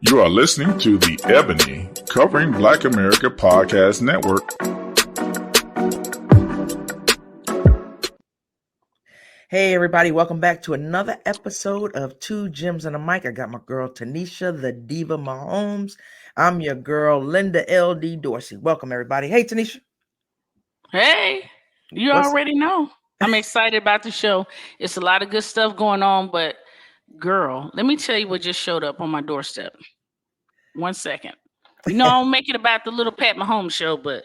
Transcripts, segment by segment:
You are listening to the Ebony Covering Black America Podcast Network. Hey everybody, welcome back to another episode of Two Gems and a Mic. I got my girl Tinesha, the Diva Mahomes. I'm your girl Linda LD Dorsey. Welcome everybody. Hey Tinesha. Hey, you already know. I'm excited about the show. It's a lot of good stuff going on, but girl, let me tell you what just showed up on my doorstep. 1 second. You know, I don't make it about the little Pat Mahomes show, but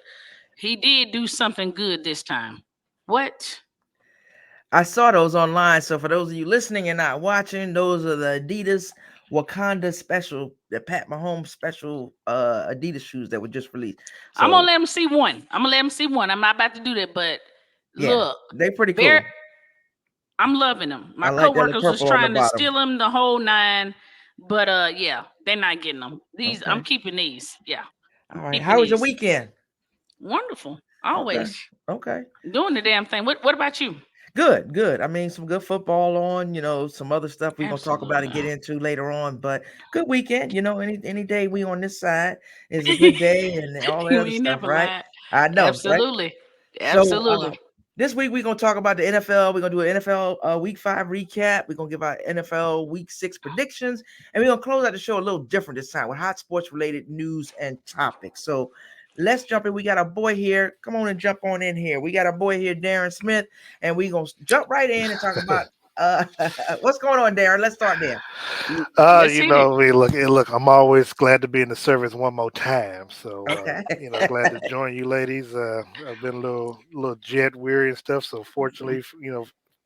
he did do something good this time. What? I saw those online. So for those of you listening and not watching, those are the Adidas Wakanda special, the Pat Mahomes special Adidas shoes that were just released. So, I'm gonna let him see one. I'm not about to do that, but yeah, look, they pretty cool. I'm loving them. My like coworkers was trying to steal them the whole nine, but yeah, they're not getting them. These I'm keeping these. Yeah. All right. How was your weekend? Wonderful. Always. Okay. Doing the damn thing. What about you? Good. I mean, some good football on, some other stuff we're going to talk about and get into later on, but good weekend. Any day we on this side is a good day and all that other stuff, right? Lied. I know. Absolutely. Right? So, this week we're going to talk about the NFL. We're going to do an NFL Week 5 recap. We're going to give our NFL Week 6 predictions, and we're going to close out the show a little different this time with hot sports related news and topics. So, let's jump in. We got a boy here. Come on and jump on in here. We got a boy here, Darren Smith, and we're going to jump right in and talk about what's going on, Darren. Let's start there. Look, I'm always glad to be in the service one more time. So, glad to join you ladies. I've been a little jet weary and stuff. So fortunately,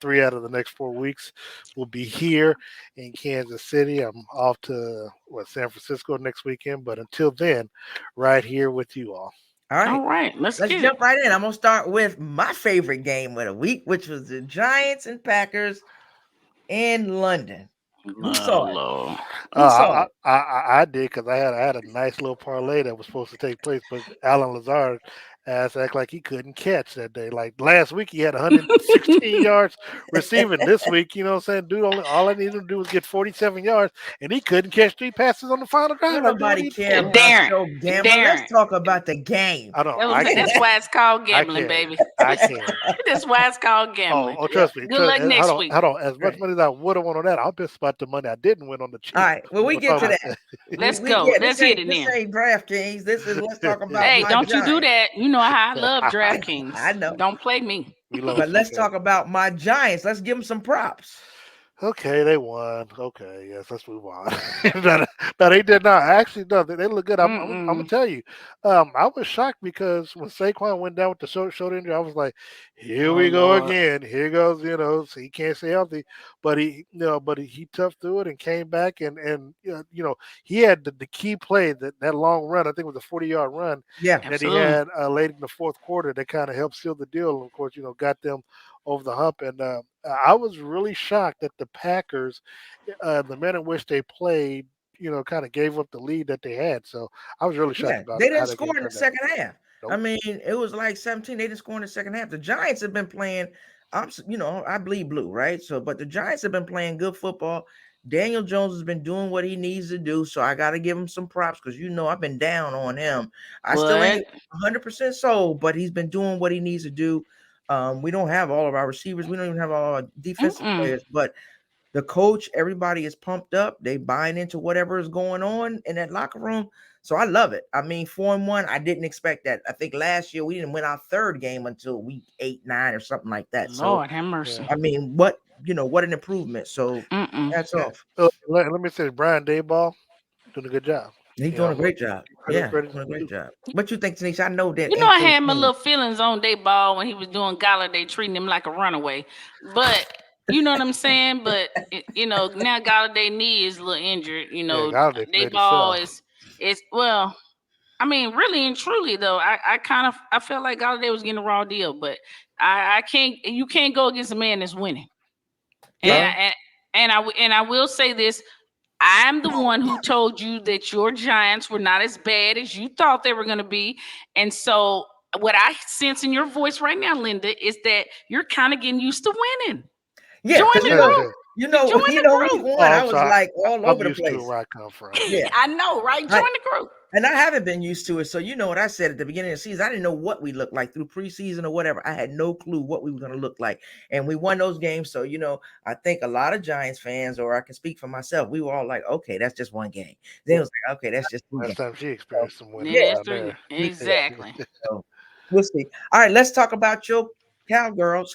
3 out of the next 4 weeks will be here in Kansas City. I'm off to San Francisco next weekend, but until then, right here with you all. All right. Let's jump right in. I'm gonna start with my favorite game of the week, which was the Giants and Packers in London. Who saw it? I did, because I had a nice little parlay that was supposed to take place, but Alan Lazard act like he couldn't catch that day. Like last week, he had 116 yards receiving. This week, you know what I'm saying? Dude, all I needed to do was get 47 yards, and he couldn't catch 3 passes on the final drive. Nobody cares about your gambling. Let's talk about the game. That's why it's called gambling, baby. I can't. That's why it's called gambling. Oh, trust me. Good luck next week. Hold on. As much money as I would have won on that, I'll bet about the money I didn't win on the cheap. All right. Well, we get to that. Let's go. Let's hit it then. This ain't DraftKings. This is let's talk about. Hey, don't you do that. You know how I love DraftKings. I know. Don't play me. But let's talk about my Giants. Let's give them some props. Okay, they won. Okay, yes, let's move on. No, they did not. Actually, no, they look good. I'm gonna tell you. I was shocked because when Saquon went down with the shoulder injury, I was like, "Here we go again. Here goes, so he can't stay healthy." But he toughed through it and came back, and he had the key play, that long run. I think it was a 40-yard run. Yeah, that he had late in the fourth quarter that kind of helped seal the deal. And of course, got them over the hump. And I was really shocked that the Packers, the manner in which they played, kind of gave up the lead that they had. So I was really shocked about it. They didn't score in the second half. Nope. I mean, it was like 17. They didn't score in the second half. The Giants have been playing, I bleed blue, right? So, but the Giants have been playing good football. Daniel Jones has been doing what he needs to do. So I got to give him some props because, I've been down on him. I still ain't 100% sold, but he's been doing what he needs to do. We don't have all of our receivers. We don't even have all our defensive players, but the coach, everybody is pumped up. They buying into whatever is going on in that locker room. So I love it. I mean, 4-1, I didn't expect that. I think last year we didn't win our third game until week 8, 9 or something like that. Lord have mercy. I mean, what an improvement. So that's off. Let me say, Brian Daboll doing a good job. He's doing a great job. Doing a great job. What you think, Tinesha? I know that. I had my little feelings on Daboll when he was doing Galladay, treating him like a runaway. But you know what I'm saying? But now Galladay knee is a little injured. Daboll is well. I mean, really and truly though, I felt like Galladay was getting a raw deal, but you can't go against a man that's winning. And I will say this. I'm the one who told you that your Giants were not as bad as you thought they were going to be. And so what I sense in your voice right now, Linda, is that you're kind of getting used to winning. Yeah, join the group. You know, Join the week group. one, I was like all over the used to place. where I come from. Yeah. I know, right? Join the group. And I haven't been used to it. So you know what I said at the beginning of the season, I didn't know what we looked like through preseason or whatever. I had no clue what we were going to look like. And we won those games. So, I think a lot of Giants fans, or I can speak for myself, we were all like, okay, that's just one game. Then it was like, okay, that's just 2 games. Last time she experienced some winning Yeah, down there. exactly. So we'll see. All right, let's talk about your cowboy.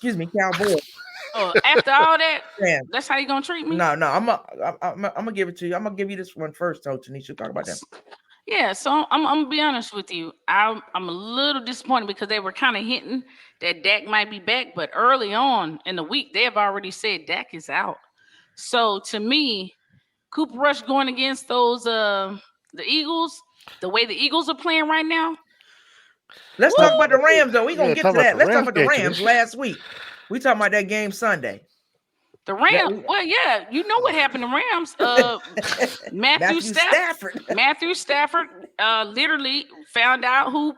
Oh, after all that, Yeah. that's how you gonna treat me? No, I'm gonna give it to you. I'm gonna give you this one first, though, Tinesha. Talk about that. Yeah, so I'm gonna be honest with you. I'm a little disappointed because they were kind of hinting that Dak might be back, but early on in the week they have already said Dak is out. So to me, Cooper Rush going against those the Eagles, the way the Eagles are playing right now. Let's talk about the Rams, though. We're gonna get to that. Let's talk about the Rams last week. We talking about that game Sunday. The Rams, well, yeah, you know what happened to Rams. Matthew Stafford literally found out who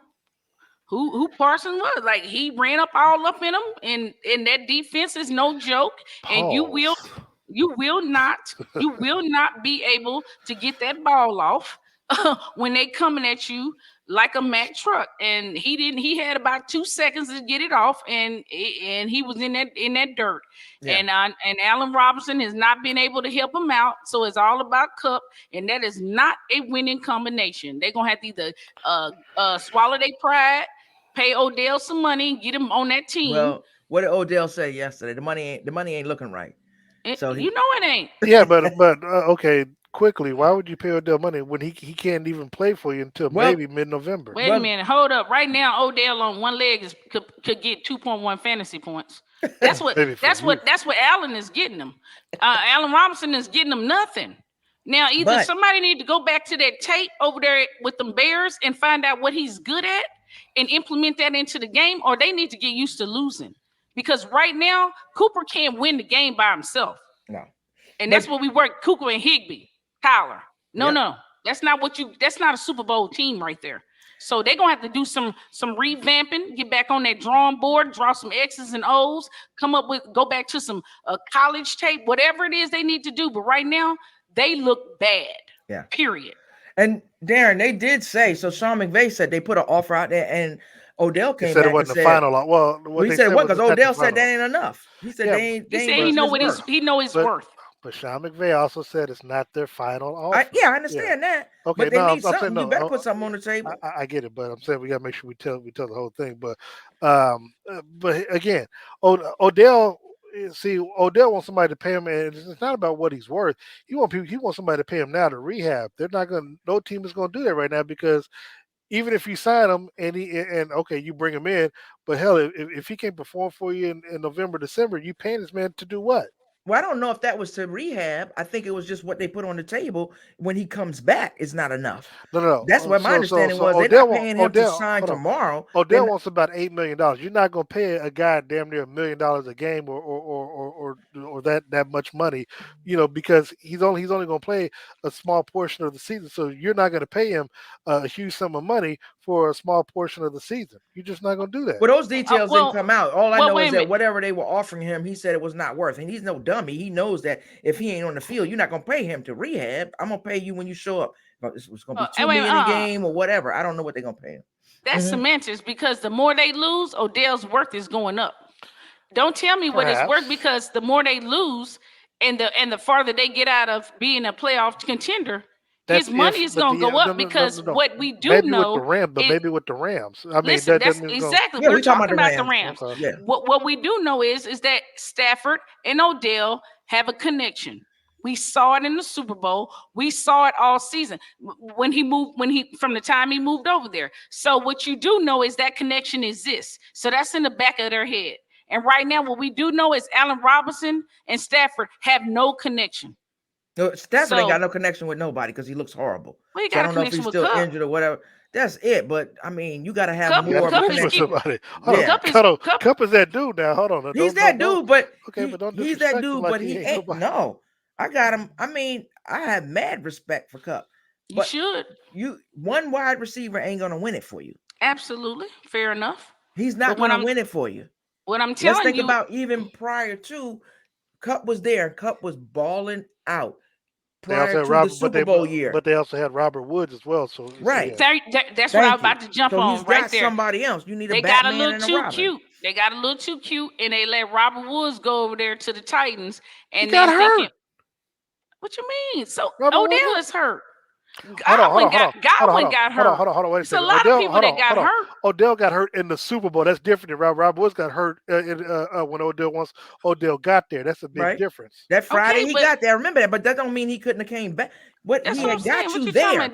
Parson was. Like, he ran all up in him, and that defense is no joke. And you will not be able to get that ball off when they coming at you like a Mack truck. And he had about 2 seconds to get it off, and he was in that dirt. Yeah. And Allen Robinson has not been able to help him out. So it's all about Cup, and that is not a winning combination. They're gonna have to either swallow their pride, pay Odell some money, get him on that team. Well, what did Odell say yesterday? The money ain't looking right. So it ain't. Yeah, but okay. Quickly, why would you pay Odell money when he can't even play for you until maybe mid-November? Wait a minute, hold up. Right now, Odell on one leg could get 2.1 fantasy points. That's what Allen is getting him. Allen Robinson is getting him nothing. Now, either somebody need to go back to that tape over there with them Bears and find out what he's good at and implement that into the game, or they need to get used to losing. Because right now, Cooper can't win the game by himself. No. And that's what we work, Cooper and Higbee. Tyler. No. That's not a Super Bowl team right there. So they're gonna have to do some revamping, get back on that drawing board, draw some X's and O's, go back to some college tape, whatever it is they need to do. But right now, they look bad. Yeah. Period. And Darren, they did say, so Sean McVay said they put an offer out there, and Odell came back and said it wasn't the final. Well, he said it wasn't, because Odell said that ain't enough. He said he know his worth. But Sean McVay also said it's not their final offer. I understand that. Okay, but they need something. You better put something on the table. I get it, but I'm saying we got to make sure we tell the whole thing. But again, Odell wants somebody to pay him, and it's not about what he's worth. He wants somebody to pay him now to rehab. No team is going to do that right now, because even if you sign him and you bring him in, but hell, if he can't perform for you in November, December, you paying this man to do what? Well, I don't know if that was to rehab. I think it was just what they put on the table when he comes back is not enough. No. That's what my understanding was. They're not paying him to sign tomorrow. Odell wants about $8 million. You're not going to pay a guy damn near $1 million a game or that much money, because he's only going to play a small portion of the season. So you're not going to pay him a huge sum of money for a small portion of the season. You're just not going to do that. Well, those details didn't come out. All I know is that whatever they were offering him, he said it was not worth. And he's no dummy. He knows that if he ain't on the field, you're not going to pay him to rehab. I'm going to pay you when you show up. It's going to be $2 million a game or whatever. I don't know what they're going to pay him. That's semantics, because the more they lose, Odell's worth is going up. Don't tell me what it's worth, because the more they lose and the farther they get out of being a playoff contender, his money is going to go up, because what we do know maybe with the Rams. I mean, listen, that's exactly. Yeah, we're talking about the Rams. Okay. Yeah. What we do know is that Stafford and Odell have a connection. We saw it in the Super Bowl. We saw it all season from the time he moved over there. So what you do know is that connection exists. So that's in the back of their head. And right now, what we do know is Allen Robinson and Stafford have no connection. No, Stafford ain't got no connection with nobody because he looks horrible. Well, I don't know if he's still injured or whatever. That's it. But I mean, you got to have more of a connection. Cup is that dude now. Hold on. He's that dude, but don't he's that dude, but he ain't. Nobody. No, I got him. I mean, I have mad respect for Cup. You should. One wide receiver ain't gonna win it for you. Absolutely, fair enough. He's not gonna win it for you. What I'm telling you. Let's think about even prior to Cup was there. Cup was balling out They also prior had to the Super Bowl year. But they also had Robert Woods as well. So right. That's what I was about to jump on he's right got there. Somebody else. You need a They Batman got a little and a too Robin. cute. They got a little too cute, and they let Robert Woods go over there to the Titans. And he got hurt. Thinking, what you mean? So Odell is hurt. Hold on. Got hurt. Hold on. Wait a second. It's a lot of people that got hurt. Odell got hurt in the Super Bowl. That's different than Robert Woods got hurt when Odell got there. That's a big difference. That Friday he got there. Remember that, but that don't mean he couldn't have came back. He had got you there.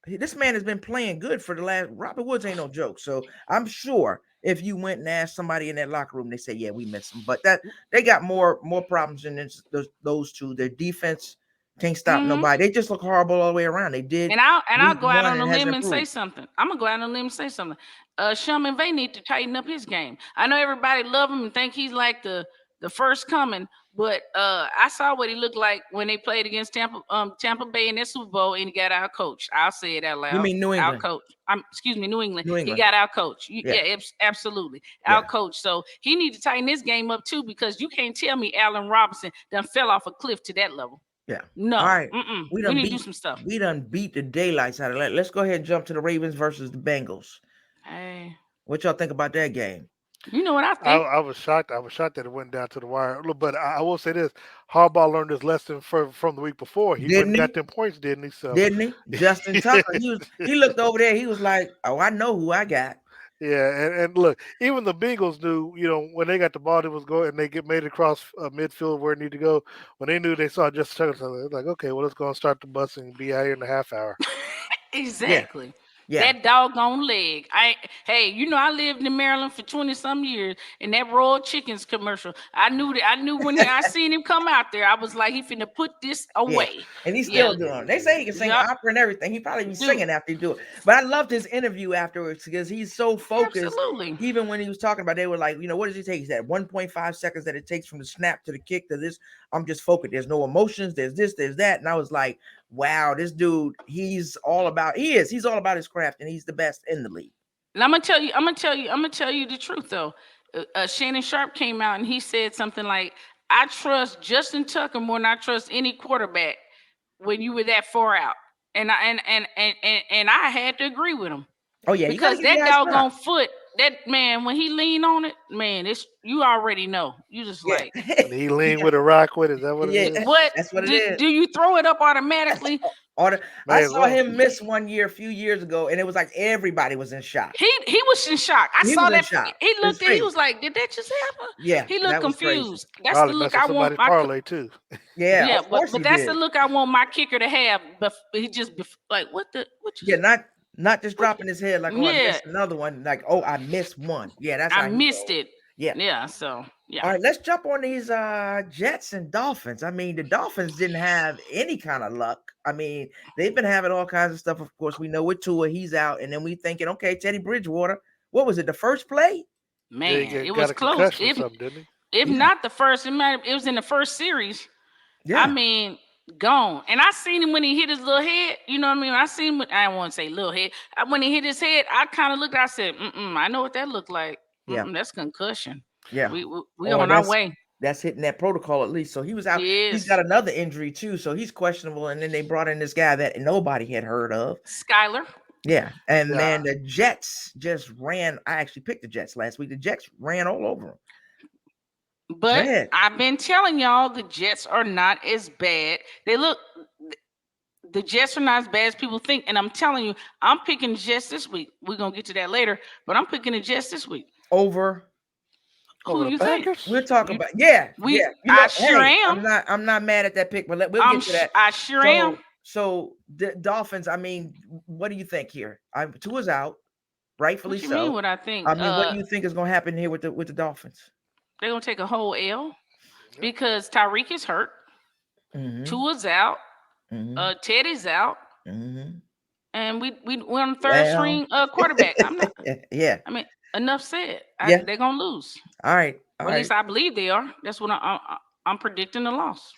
This man has been playing good for the last. Robert Woods ain't no joke. So I'm sure if you went and asked somebody in that locker room, they say, "Yeah, we miss him." But that they got more problems than those two. Their defense can't stop nobody. They just look horrible all the way around. They did. And I'll go out on a limb and say something. I'm gonna go out on a limb and say something. Sean McVay need to tighten up his game. I know everybody love him and think he's like the first coming, but I saw what he looked like when they played against Tampa Bay in that Super Bowl, and he got out coached. I'll say it out loud. You mean New England? Excuse me, New England. He got out coached. Yeah, absolutely out coached. So he need to tighten his game up too, because you can't tell me Allen Robinson done fell off a cliff to that level. Yeah. No. All right. We need to do some stuff. We done beat the daylights out of that. Let's go ahead and jump to the Ravens versus the Bengals. Hey. What y'all think about that game? You know what I think? I was shocked. I was shocked that it went down to the wire. But I will say this: Harbaugh learned his lesson from the week before. He got them points, didn't he? So didn't he? Justin Tucker. He looked over there. He was like, "Oh, I know who I got." Yeah, and look, even the Bengals knew, when they got the ball, it was going, and they made it across midfield where it needed to go. When they knew they saw Justin Tucker, they were like, okay, well, let's go and start the bus and be out here in a half hour. Exactly. Yeah. That doggone leg. I lived in Maryland for 20-some years, and that Royal Chickens commercial, I knew when I seen him come out there, I was like, he finna put this away. Yeah. And he's still doing it. They say he can sing opera and everything. He probably be singing after he do it. But I loved his interview afterwards because he's so focused. Absolutely. Even when he was talking about, they were like, what does he take? He said 1.5 seconds that it takes from the snap to the kick to this. I'm just focused. There's no emotions. There's this, there's that. And I was like, wow, this dude, he's all about his craft, and he's the best in the league. And I'm gonna tell you the truth though. Shannon Sharp came out and he said something like, I trust Justin Tucker more than I trust any quarterback when you were that far out. And I had to agree with him. Oh yeah, because that doggone foot, that man, when he leaned on it, man, you already know. You just like he leaned with a rock with it. Is that what it is? That's what it is. Do you throw it up automatically? I saw him miss one year a few years ago, and it was like everybody was in shock. He was in shock. He saw that. He looked at. He was like, "Did that just happen?" Yeah, he looked confused. That's probably the look I want. My parlay too. Yeah, but that's the look I want my kicker to have. But he just like, what? Not just dropping his head like, I missed another one. Like, I missed one. Yeah, that's I missed it. Yeah. So All right, let's jump on these Jets and Dolphins. I mean, the Dolphins didn't have any kind of luck. I mean, they've been having all kinds of stuff. Of course, we know with Tua, he's out, and then we thinking, okay, Teddy Bridgewater. What was it? The first play? Man, it was close. If not the first, it was in the first series. Yeah. I mean, gone. And I seen him when he hit his little head. You know what I mean? I seen him. I don't want to say little head. When he hit his head, I kind of looked. I said, I know what that looked like. Yeah, that's concussion. Yeah, we on our way. That's hitting that protocol at least. So he was out. He's got another injury too, so he's questionable. And then they brought in this guy that nobody had heard of, Skyler. Yeah, and man, the Jets just ran. I actually picked the Jets last week. The Jets ran all over them. But I've been telling y'all the Jets are not as bad. The Jets are not as bad as people think. And I'm telling you, I'm picking the Jets this week. We're going to get to that later. But I'm picking the Jets this week. Over who you think? We're talking about I sure am. I'm not mad at that pick, but we'll get to that. I sure am. So the Dolphins, I mean, what do you think here? Tua's out, rightfully so. What do you mean what I think? I mean, what do you think is going to happen here with the Dolphins? They're going to take a whole L because Tyreek is hurt. Mm-hmm. Tua's out. Mm-hmm. Teddy's out. Mm-hmm. And we're on the third string quarterback. I'm not. Yeah. I mean, enough said. They're going to lose. All right. At least I believe they are. That's what I'm predicting the loss.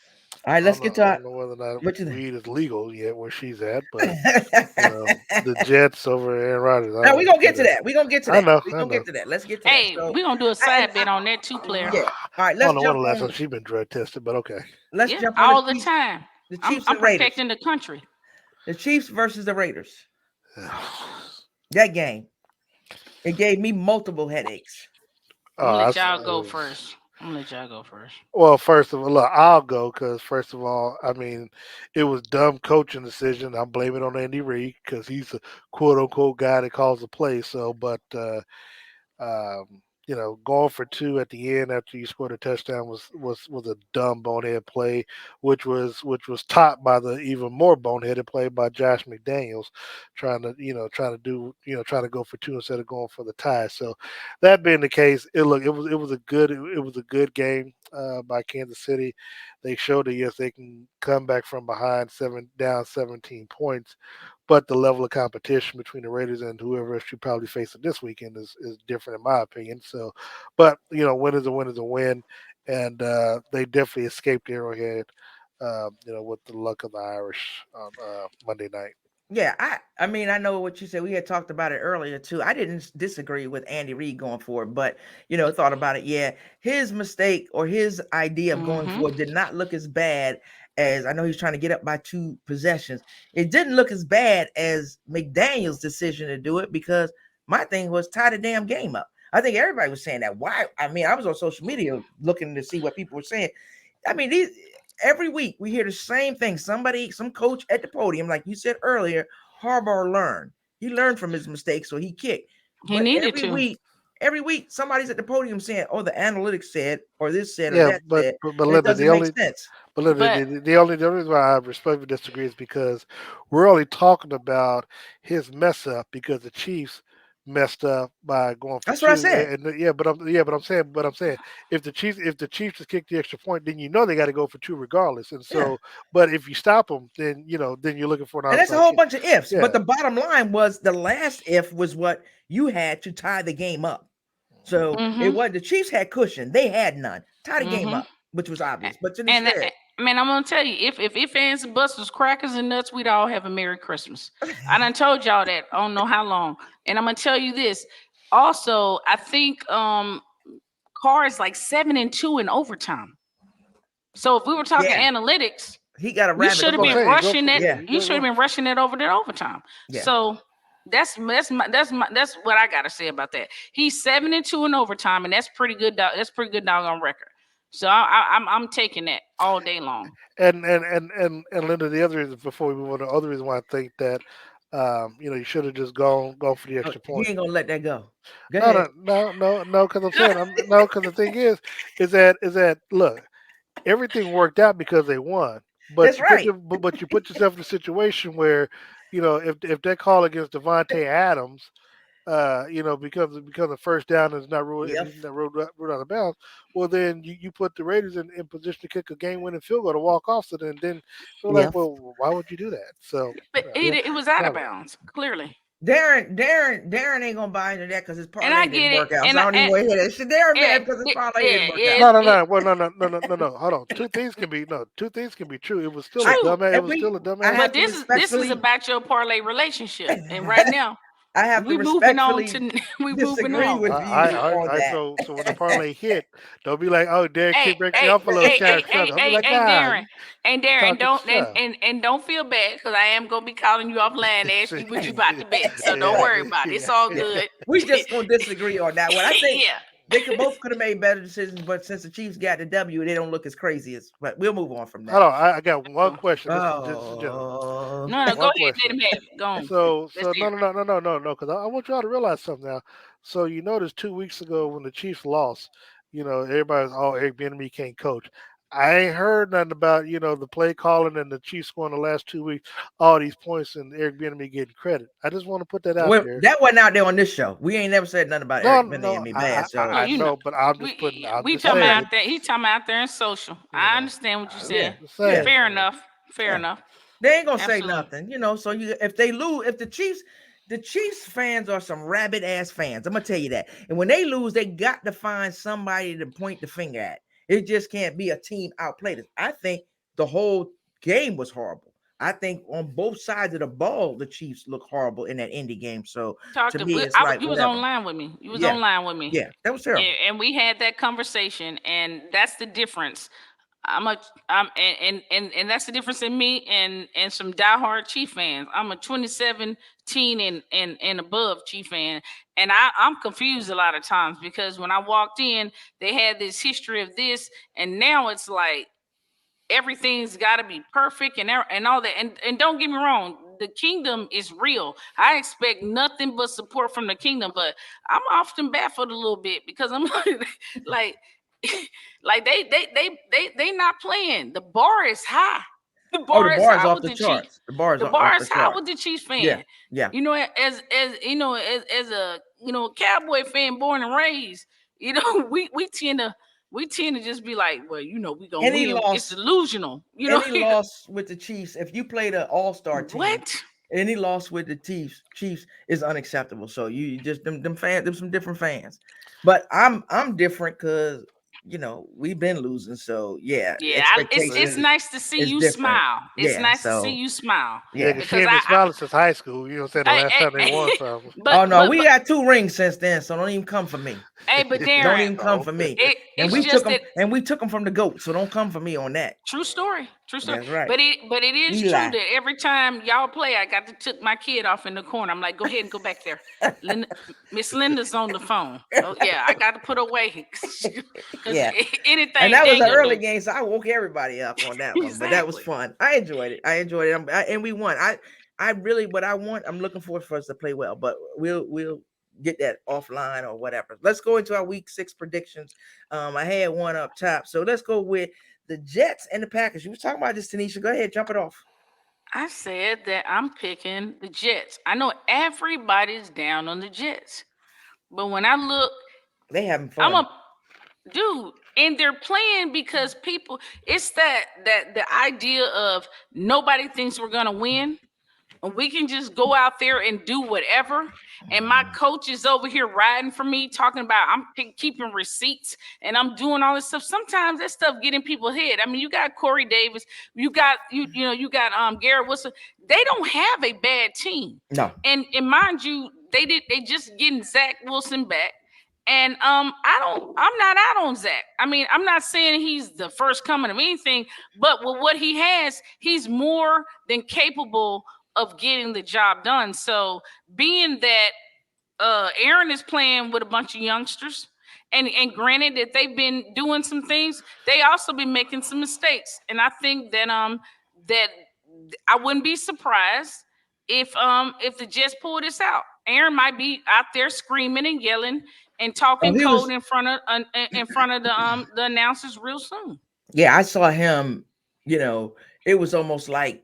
All right, let's get to. I don't know whether or not weed is legal yet where she's at, but the Jets over Aaron Rodgers. Now we're gonna get to that. We're gonna get to that. I know. We're gonna get to that. Let's get to that. Hey, so, we're gonna do a side bet on that 2 player. Yeah. All right, I let's don't know when jump the last time on. she's been drug tested, but okay. Let's Yeah, jump on all the the Chiefs. time. The I'm Chiefs and Raiders. protecting the country. The Chiefs versus the Raiders. That game. It gave me multiple headaches. I'm gonna let y'all go first. Well, first of all, look, I'll go because first of all, I mean, it was dumb coaching decision. I'm blaming it on Andy Reid because he's a quote unquote guy that calls the play. So, but um, going for two at the end after you scored a touchdown was a dumb bonehead play, which was topped by the even more boneheaded play by Josh McDaniels, trying to go for two instead of going for the tie. So, that being the case, it was a good game by Kansas City. They showed that yes, they can come back from behind 17 points, but the level of competition between the Raiders and whoever else you probably facing this weekend is different in my opinion. So, but win is a win is a win, and they definitely escaped Arrowhead. With the luck of the Irish on Monday night. Yeah, I mean, I know what you said. We had talked about it earlier too. I didn't disagree with Andy Reid going for it, but thought about it. Yeah, his mistake or his idea of going for it did not look as bad as I know he's trying to get up by 2 possessions. It didn't look as bad as McDaniel's decision to do it because my thing was tie the damn game up. I think everybody was saying that. Why? I mean, I was on social media looking to see what people were saying. I mean, every week we hear the same thing. Some coach at the podium, like you said earlier, Harbaugh learned. He learned from his mistakes, so he kicked. But every week, somebody's at the podium saying, "Oh, the analytics said, or this said, or that said." But And it Linda, doesn't make sense. the only reason why I respectfully disagree is because we're only talking about his mess up because the Chiefs messed up by going for That's what I two. said. And but I'm saying if the Chiefs just kick the extra point, then they got to go for two regardless. And so, Yeah. but if you stop them, then then you're looking for an And that's a onside whole kick. bunch of ifs. Yeah. But the bottom line was the last if was what you had to tie the game up. So it was the Chiefs had cushion. They had none. Tie the game up, which was obvious. But instead, man, I'm gonna tell you, if fans and busters, crackers and nuts, we'd all have a Merry Christmas. I done told y'all that I don't know how long. And I'm gonna tell you this. Also, I think Carr is like 7-2 in overtime. So if we were talking analytics, he got a you rabbit. should have been rushing that. Yeah. You should have been rushing that over to overtime. Yeah. So that's what I gotta say about that. He's 7-2 in overtime, and that's pretty good. That's pretty good doggone record. So I'm taking that all day long. And Linda, the other reason before we move on, the other reason why I think that you should have just gone for the extra point. He ain't gonna let that go. No, because I'm saying because the thing is that look, everything worked out because they won. But that's right. But you put yourself in a situation where, if that call against Devontae Adams, becomes a first down and it's not ruled out of bounds, well then you put the Raiders in position to kick a game-winning field goal to walk off. So then we're like, well, why would you do that? So, but it was out of bounds, clearly. Darren ain't gonna buy into that because his parlay didn't work out. So I don't even want to hear that shit. Darren mad because his parlay didn't work out. No. Hold on. Two things can be true. It was still a dumbass. But this is about your parlay relationship, and right now I have we to moving on respectfully to disagree with you on that. So when the parlay hit, don't be like, oh, Darren keep breaking me up a little. Darren, don't feel bad because I am gonna be calling you offline, asking you what you about to bet. So don't worry about it. It's all good. We just gonna disagree on that one. I think they could have made better decisions, but since the Chiefs got the W, they don't look as crazy as. But we'll move on from that. Hold on, I got one question. No, go ahead, let him have it. Go on. So no, because I want y'all to realize something now. So you notice 2 weeks ago when the Chiefs lost, everybody's Eric Bieniemy can't coach. I ain't heard nothing about the play calling and the Chiefs scoring the last 2 weeks, all these points and Eric Bieniemy getting credit. I just want to put that out there. That wasn't out there on this show. We ain't never said nothing about Eric Bieniemy bad. So I know, but I'm just putting. We talking out there. He talking out there in social. I understand what you said. Yeah. Fair enough. They ain't gonna say nothing, So if they lose, if the Chiefs fans are some rabid ass fans. I'm gonna tell you that. And when they lose, they got to find somebody to point the finger at. It just can't be a team outplayed us. I think the whole game was horrible. I think on both sides of the ball, the Chiefs look horrible in that Indy game. So to me, it's you was whatever. online with me. You was Yeah. online with me. Yeah, that was terrible. And we had that conversation, and that's the difference. And that's the difference in me and some diehard Chief fans. I'm a 2017 and above Chief fan, and I'm confused a lot of times because when I walked in, they had this history of this, and now it's like everything's got to be perfect and all that. And don't get me wrong, the kingdom is real. I expect nothing but support from the kingdom, but I'm often baffled a little bit because I'm like like they not playing. The bar is high. The bar is high off with the the charts. Chiefs. The bar is The bar off the is high charts. with the Chiefs fan. Yeah, yeah. You know, as you know, as a Cowboy fan born and raised, we tend to just be like, well, we gonna win. It's delusional. Any loss with the Chiefs, if you played an all-star team, What? any loss with the Chiefs is unacceptable. So you just them fans, them some different fans. But I'm different because we've been losing. So yeah, it's nice to see you different. smile. It's nice to see you smile. Yeah, because she ain't been smiling since high school. You know what I'm saying? The last time they won something. But we got 2 rings since then, so don't even come for me. Hey, but Darren, don't even come for me. We took them from the GOAT, so don't come for me on that. True story. That's right. But it is true that every time y'all play, I got to took my kid off in the corner. I'm like, go ahead and go back there. Miss Linda's on the phone. Oh yeah, I got to put away. Yeah. Anything. And that was an early game, so I woke everybody up on that one. Exactly. But that was fun. I enjoyed it. And we won. I really what I want. I'm looking forward for us to play well, but we'll get that offline or whatever. Let's go into our week 6 predictions. I had one up top, so let's go with the Jets and the Packers. You were talking about this, Tinesha. Go ahead, jump it off. I said that I'm picking the Jets. I know everybody's down on the Jets, but when I look, they having fun. Dude, and they're playing because people. It's that the idea of nobody thinks we're gonna win. We can just go out there and do whatever. And my coach is over here riding for me, talking about I'm keeping receipts and I'm doing all this stuff. Sometimes that stuff get in people's head. I mean, you got Corey Davis, you got Garrett Wilson. They don't have a bad team. No. And mind you, they just getting Zach Wilson back. And I'm not out on Zach. I mean, I'm not saying he's the first coming of anything, but with what he has, he's more than capable of getting the job done. So being that Aaron is playing with a bunch of youngsters, and granted that they've been doing some things, they also been making some mistakes. And I think that that I wouldn't be surprised if the Jets pull this out. Aaron might be out there screaming and yelling and talking code in front of the announcers real soon. Yeah, I saw him. It was almost like,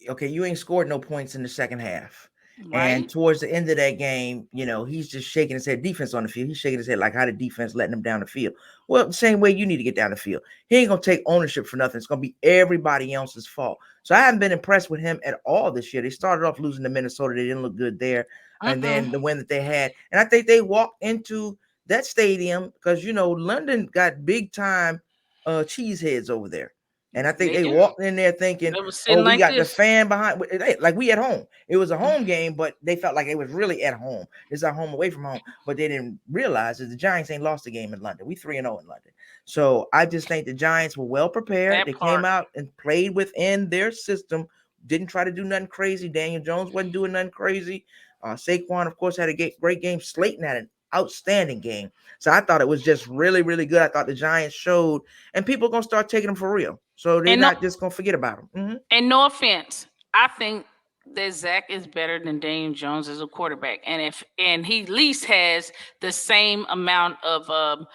okay, you ain't scored no points in the second half. Right. And towards the end of that game, he's just shaking his head. Defense on the field. He's shaking his head like how the defense letting him down the field. Well, the same way you need to get down the field. He ain't going to take ownership for nothing. It's going to be everybody else's fault. So I haven't been impressed with him at all this year. They started off losing to Minnesota. They didn't look good there. And then the win that they had. And I think they walked into that stadium because, London got big time cheeseheads over there. And I think they walked in there thinking, we got the fan behind. Like we at home. It was a home game, but they felt like it was really at home. It's at home away from home. But they didn't realize that the Giants ain't lost a game in London. We 3-0 in London. So I just think the Giants were well prepared. They came out and played within their system. Didn't try to do nothing crazy. Daniel Jones wasn't doing nothing crazy. Saquon, of course, had a great game. Slayton had an outstanding game. So I thought it was just really, really good. I thought the Giants showed, and people are going to start taking them for real. So they're not just going to forget about them. Mm-hmm. And no offense, I think that Zach is better than Daniel Jones as a quarterback. And he at least has the same amount of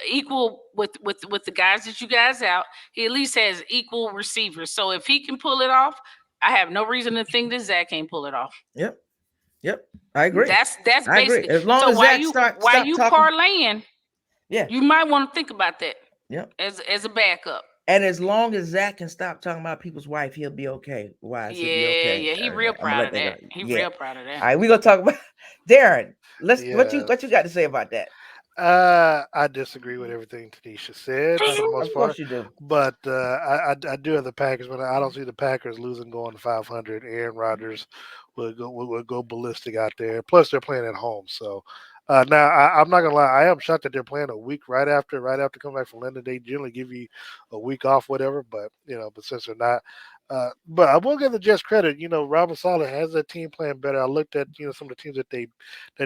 equal with the guys that you guys out. He at least has equal receivers. So if he can pull it off, I have no reason to think that Zach can't pull it off. Yep. I agree. That's basically. As long as Zach while you parlaying, yeah, you might want to think about that. Yeah. As a backup. And as long as Zach can stop talking about people's wife, he'll be okay. Why? Yeah, he real proud of that. He real proud of that. All right, we're gonna talk about Darren. What you got to say about that? I disagree with everything Tanisha said for the most Of part, course you do. but I do have the Packers, but I don't see the Packers losing going to 500. Aaron Rodgers will go ballistic out there. Plus, they're playing at home, so. Now I'm not gonna lie. I am shocked that they're playing a week right after coming back from London. They generally give you a week off, whatever. But since they're not, but I will give the Jets credit. Robert Saleh has that team playing better. I looked at some of the teams that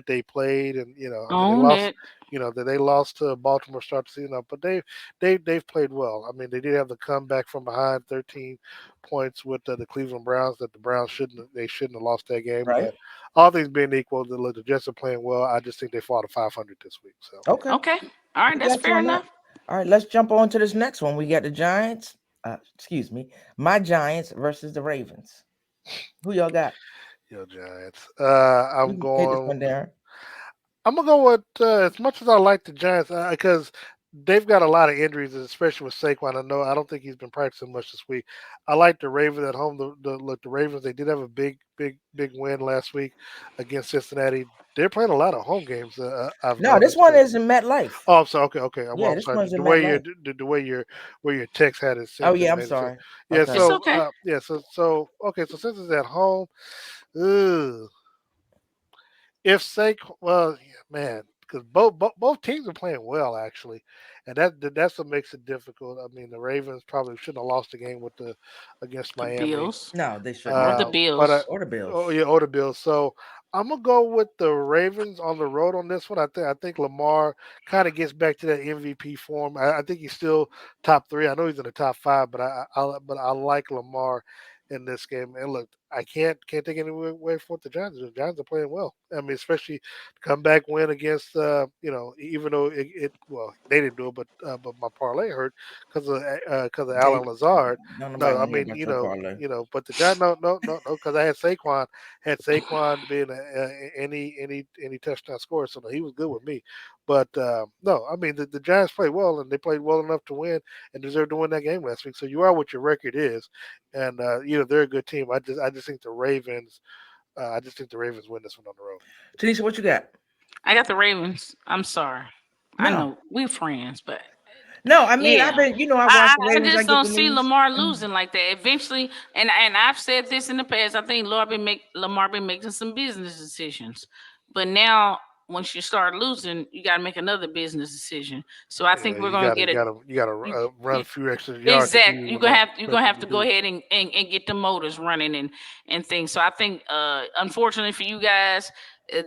they played, and I mean they On lost it. that they lost to Baltimore start the season, but they've played well. I mean, they did have the comeback from behind, 13 points with the Cleveland Browns that the Browns shouldn't have lost that game. Right. But all things being equal, the Jets are playing well. I just think they fought a 500 this week. So Okay. Okay. All right. We That's got you fair on that. enough. All right, let's jump on to this next one. We got the Giants. Excuse me, my Giants versus the Ravens. Who y'all got? Giants. You can take this one, Darren. I'm gonna go with as much as I like the Giants because they've got a lot of injuries, especially with Saquon. I don't think he's been practicing much this week. I like the Ravens at home. The Ravens, they did have a big win last week against Cincinnati. They're playing a lot of home games. I've No, this noticed. one is in MetLife. Oh, I'm sorry. Okay. Well, Yeah, I'm this sorry. one's in The way your MetLife. where your text had it Oh sent yeah, it I'm made it so. sorry. Yeah. Okay. It's So okay. yeah. So okay. So since it's at home, ugh, if Saquon, well, yeah, man, because both teams are playing well actually, and that's what makes it difficult. I mean, the Ravens probably shouldn't have lost the game against The Miami, Bills No, they should or not. the but Bills. Or the oh Bills. yeah, or the Bills. So I'm gonna go with the Ravens on the road on this one. I think Lamar kind of gets back to that MVP form. I think he's still top three. I know he's in the top five, but I like Lamar in this game. And look, I can't take any away from what the Giants. The Giants are playing well. I mean, especially comeback win against even though well they didn't do it, but my parlay hurt because of They Alan Lazard. don't nobody No, I want to hear mean about your parlay. but the Giants no because I had Saquon being any touchdown scorer, so no, he was good with me. But no, I mean the Giants played well and they played well enough to win and deserve to win that game last week. So you are what your record is, and they're a good team. I just think the Ravens. I just think the Ravens win this one on the road. Tanisha, what you got? I got the Ravens. I'm sorry. I No. know we're friends, but No, I mean I've yeah. been, I I, watch the I Ravens, I just get don't the see news. Lamar losing like that. Eventually, and I've said this in the past. I think Lamar been making some business decisions, but now once you start losing, you got to make another business decision. So I think Yeah, we're you gonna gotta get you a gotta you gotta you, run you, a few extra yards that exact. you You're were gonna not have expecting to to go do. ahead and get the motors running and things. So I think, unfortunately for you guys,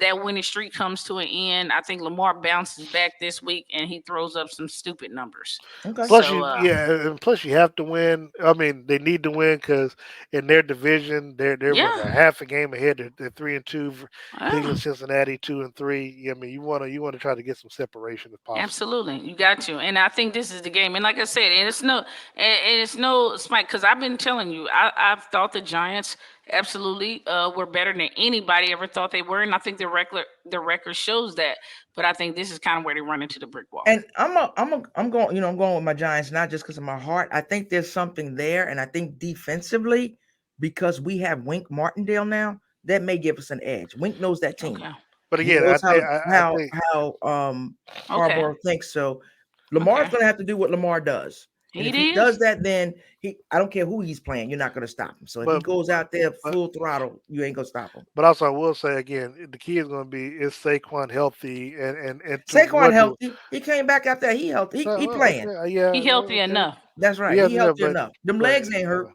that winning streak comes to an end. I think Lamar bounces back this week and he throws up some stupid numbers. Okay. Plus, So and plus you have to win. I mean, they need to win because in their division, they're what yeah, a half a game ahead. They're 3-2. yeah. Cleveland, Cincinnati 2-3. Yeah, I mean, you wanna try to get some separation if possible. Absolutely, you got to, and I think this is the game. And like I said, and it's no spite because I've been telling you, I've thought the Giants absolutely were better than anybody ever thought they were, and I think the record shows that. But I think this is kind of where they run into the brick wall. And I'm going, I'm going with my Giants, not just because of my heart. I think there's something there, and I think defensively, because we have Wink Martindale now, that may give us an edge. Wink knows that team. Okay, But He again, I knows think I think how okay, Harbaugh thinks. So Lamar's okay. going to have to do what Lamar does, and if It he is, does that, then I don't care who he's playing, you're not going to stop him. So if he but goes out there but full throttle, you ain't going to stop him. but also I will say again, the key is going to be is Saquon healthy and to Saquon what do healthy. He came back after he healthy. He well, playing. okay, yeah, he healthy okay, enough. That's right. yeah, He yeah, healthy enough. Them but legs ain't hurt.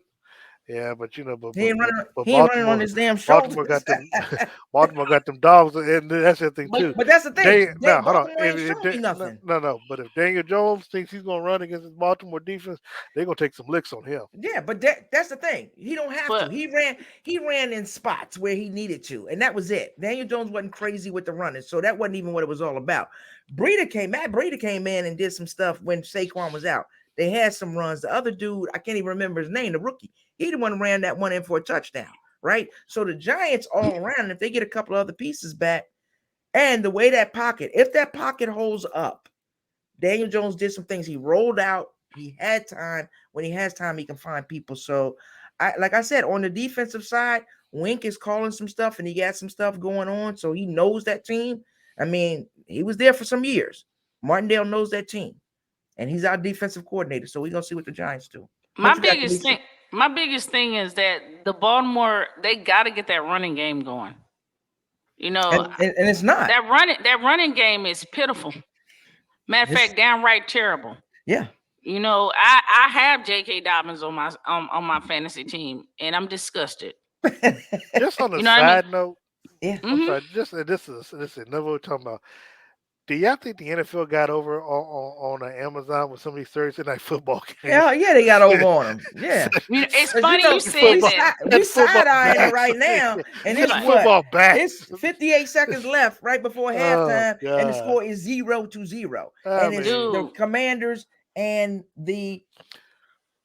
yeah, but but He ain't running. but He ain't running on Baltimore, his damn Baltimore shoulders. got them, Baltimore got them dogs, and that's the thing too. But that's the thing. Now hold on, Baltimore ain't showing me no, nothing. no, but if Daniel Jones thinks he's gonna run against this Baltimore defense, they're gonna take some licks on him. Yeah, but that's the thing. He don't have to. But He ran in spots where he needed to, and that was it. Daniel Jones wasn't crazy with the running, so that wasn't even what it was all about. Matt Breida came in and did some stuff when Saquon was out. They had some runs. The other dude, I can't even remember his name, the rookie, he the one who ran that one in for a touchdown, right? So the Giants all around, if they get a couple of other pieces back, and the way if that pocket holds up, Daniel Jones did some things. He rolled out. He had time. When he has time, he can find people. So, like I said, on the defensive side, Wink is calling some stuff, and he got some stuff going on. So he knows that team. I mean, he was there for some years. Martindale knows that team, and he's our defensive coordinator. So we're gonna see what the Giants do. My biggest thing is that the Baltimore, they got to get that running game going. You know, and it's not that running game is pitiful. Matter of fact, downright terrible. Yeah. You know, I have J.K. Dobbins on my fantasy team, and I'm disgusted. Just on a side note, yeah. I'm sorry. This is another we're talking about. Do y'all think the NFL got over on Amazon with some of these Thursday night football games? Yeah, they got over on them. Yeah, it's funny you said that. We side-eyeing it right now, and it's football back. It's 58 seconds left right before halftime, and the score is 0-0. And it's the Commanders and the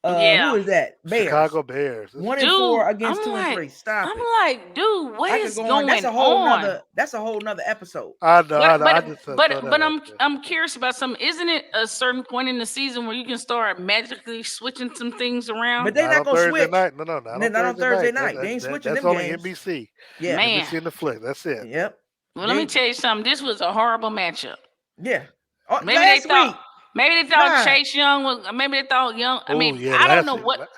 who is that? Bears. Chicago Bears. 1-4 against 2-3. Stop it. I'm like, dude, what is going on? That's a whole nother episode. I know. But I'm curious about something. Isn't it a certain point in the season where you can start magically switching some things around? But they're not going to switch. Night. No, not on Thursday night. They ain't switching them games. That's only NBC. Yeah, man. NBC in the flick. That's it. Yep. Well, let me tell you something. This was a horrible matchup. Yeah. Maybe they thought Chase Young was. Maybe they thought Young. I mean, I don't know what.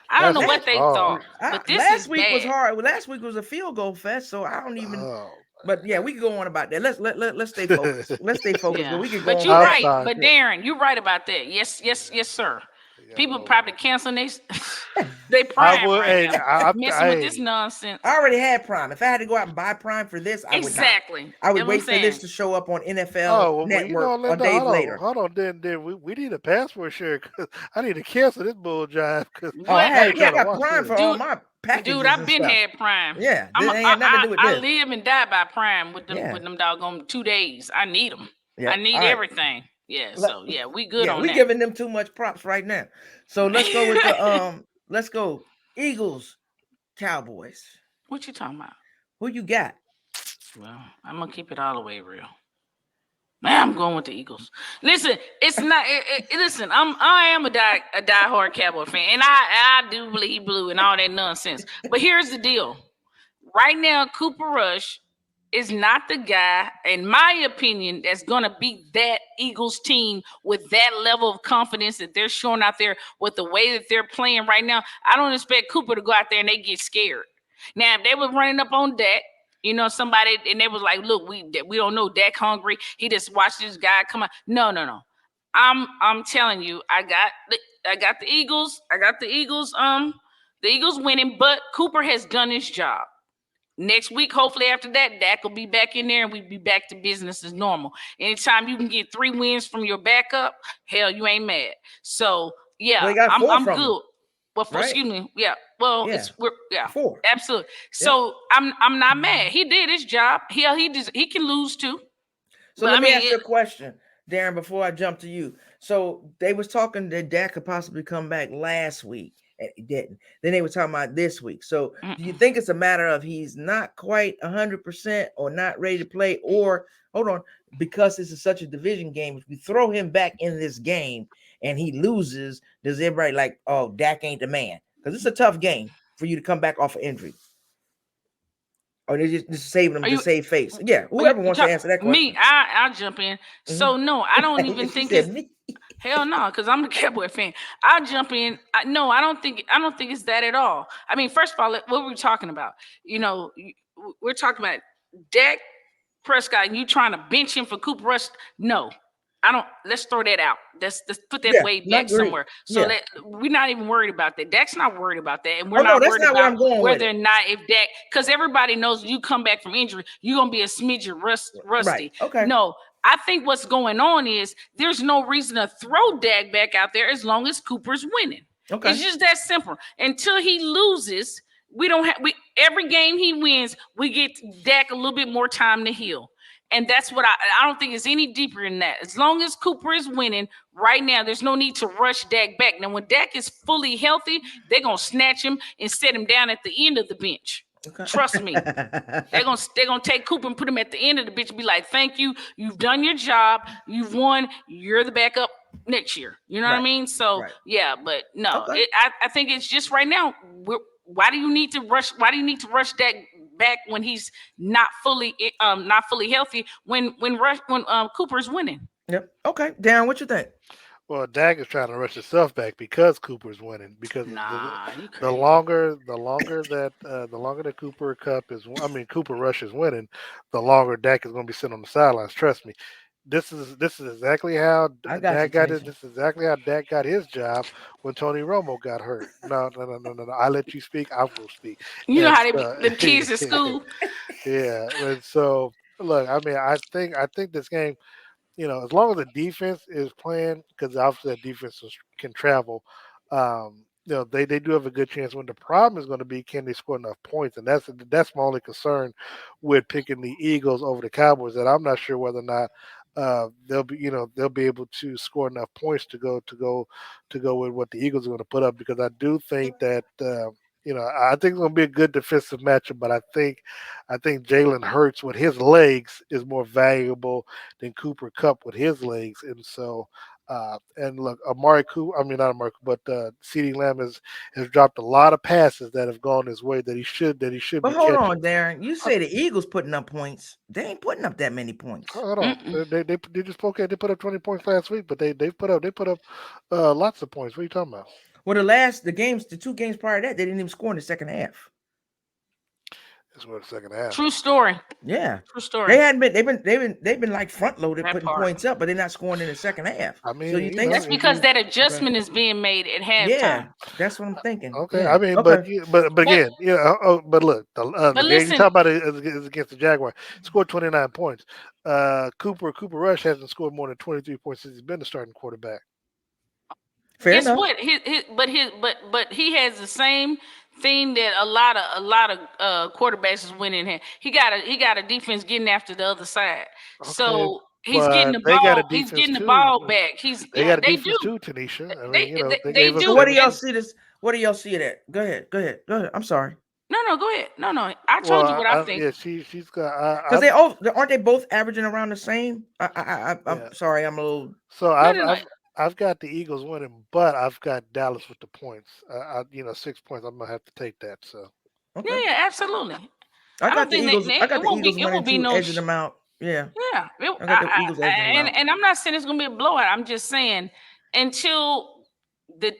I don't know what they thought. But this last week bad. was hard. Well, last week was a field goal fest, so I don't even. But yeah, we can go on about that. Let's stay focused. Let's stay focused. Yeah. But we can go. But you're right. But Darren, you're right about that. Yes, sir. Yeah, people probably canceling they Prime. I'm messing with this nonsense. I already had Prime. If I had to go out and buy Prime for this, I would not. I would wait for this to show up on NFL Network a day later. Hold on, then we need a password share because I need to cancel this bull jive. I got Prime for all my packages. Dude, I've been had Prime. Yeah, this ain't nothing to do with this. I live and die by Prime with them doggone 2 days. I need them. Yeah. I need everything. Yeah, so we good on that. We giving them too much props right now. So let's go with the let's go Eagles, Cowboys. What you talking about? Who you got? Well, I'm gonna keep it all the way real. Man, I'm going with the Eagles. Listen, it's not. Listen, I am a diehard Cowboy fan, and I do bleed blue and all that nonsense. But here's the deal: right now, Cooper Rush is not the guy, in my opinion, that's going to beat that Eagles team with that level of confidence that they're showing out there with the way that they're playing right now. I don't expect Cooper to go out there and they get scared. Now, if they were running up on Dak, somebody, and they was like, look, we don't know Dak hungry. He just watched this guy come out. No. I'm telling you, I got the Eagles. The Eagles winning, but Cooper has done his job. Next week, hopefully after that, Dak will be back in there and we'll be back to business as normal. Anytime you can get 3 wins from your backup, hell, you ain't mad. So, yeah, I'm good. Well, excuse me. Yeah. Well, we're 4. Absolutely. So I'm not mad. He did his job. He can lose too. So let me ask you a question, Darren, before I jump to you. So they was talking that Dak could possibly come back last week. And he didn't. Then they were talking about this week. So do you think it's a matter of he's not quite 100% or not ready to play, or hold on, because this is such a division game, if we throw him back in this game and he loses, does everybody like, oh, Dak ain't the man? Because it's a tough game for you to come back off of injury. Or they just saving them to save face. Yeah, whoever wants to answer that question. Me, I'll jump in. Mm-hmm. So no, I don't even think it's me. Hell no, because I'm the Cowboy fan. I'll jump in. I don't think it's that at all. I mean, first of all, what were we talking about? We're talking about Dak Prescott and you trying to bench him for Cooper Rush. No, I don't. Let's throw that out. Let's put that way back somewhere. So we're not even worried about that. Dak's not worried about that, and we're not worried about whether or not if Dak, because everybody knows you come back from injury, you're gonna be a smidgen rusty. Right. Okay. No. I think what's going on is there's no reason to throw Dak back out there as long as Cooper's winning. Okay. It's just that simple. Until he loses, every game he wins, we get Dak a little bit more time to heal. And that's what I don't think it's any deeper than that. As long as Cooper is winning right now, there's no need to rush Dak back. Now, when Dak is fully healthy, they're going to snatch him and set him down at the end of the bench. Okay. Trust me. They're gonna take Cooper and put him at the end of the bench and be like, thank you. You've done your job. You've won. You're the backup next year. You know what I mean? So yeah, but no, I think it's just right now. Why do you need to rush? Why do you need to rush Dak back when he's not fully healthy? When Cooper's winning? Yep. Okay, Darren, what you think? Well, Dak is trying to rush himself back because Cooper's winning. Because Nah, you the crazy. longer that Cooper Cup is, I mean Cooper Rush is winning, the longer Dak is going to be sitting on the sidelines. Trust me. This is exactly how I got you, Dak got it. Tinesha. This is exactly how Dak got his job when Tony Romo got hurt. No, no, no, no, no, no. I let you speak. I will speak. You know And how they be so, them kids at school. yeah. And so, look, I mean, I think this game, as long as the defense is playing, because obviously that defense can travel, they do have a good chance. When the problem is going to be, can they score enough points? And that's my only concern with picking the Eagles over the Cowboys. That I'm not sure whether or not they'll be able to score enough points to go with what the Eagles are going to put up. Because I do think that. I think it's going to be a good defensive matchup, but I think Jalen Hurts with his legs is more valuable than Cooper Cup with his legs. And so, and look, Amari Cooper, I mean, not Amari Cooper, but CeeDee Lamb has dropped a lot of passes that have gone his way that he should But be hold catching. on, Darren. You say the Eagles putting up points. They ain't putting up that many points. Hold on, Mm-mm. they just okay. They put up 20 points last week, but they put up lots of points. What are you talking about? Well, the 2 games prior to that, they didn't even score in the second half. That's what the second half. True story. Yeah. True story. They hadn't been they've been like front loaded That putting part. points up, but they're not scoring in the second half. I So mean, you think That's so? because that okay. adjustment is being made at Yeah, halftime. that's what I'm thinking. Okay, Yeah. I mean, Okay. but But again, but look, the but game you listen, talk about is against the Jaguar. Scored 29 points. Cooper Rush hasn't scored more than 23 points since he's been the starting quarterback. Fair guess enough. what? But he has the same thing that a lot of quarterbacks is winning here. He got a defense getting after the other side. Okay, So he's getting but the they got a ball. He's defense getting the too. ball back. He's They yeah, got a they defense do. too, Tanisha. I mean, They they they gave us So do. what do y'all And see this? What do y'all see it at? Go ahead. Go ahead. Go ahead. I'm sorry. no, go ahead. No. I told you well, what I think. yeah, she's got. Because they all aren't they both averaging around the same? I'm Yeah. sorry. I'm a little. So No. I've got the Eagles winning, but I've got Dallas with the points. 6 points. I'm gonna have to take that. So Okay. Yeah, absolutely. I I don't got the think Eagles. I got it the won't be Eagles it winning won't be too, no edging them out. Yeah. yeah. I got the Eagles edging them out. And I'm not saying it's gonna be a blowout. I'm just saying until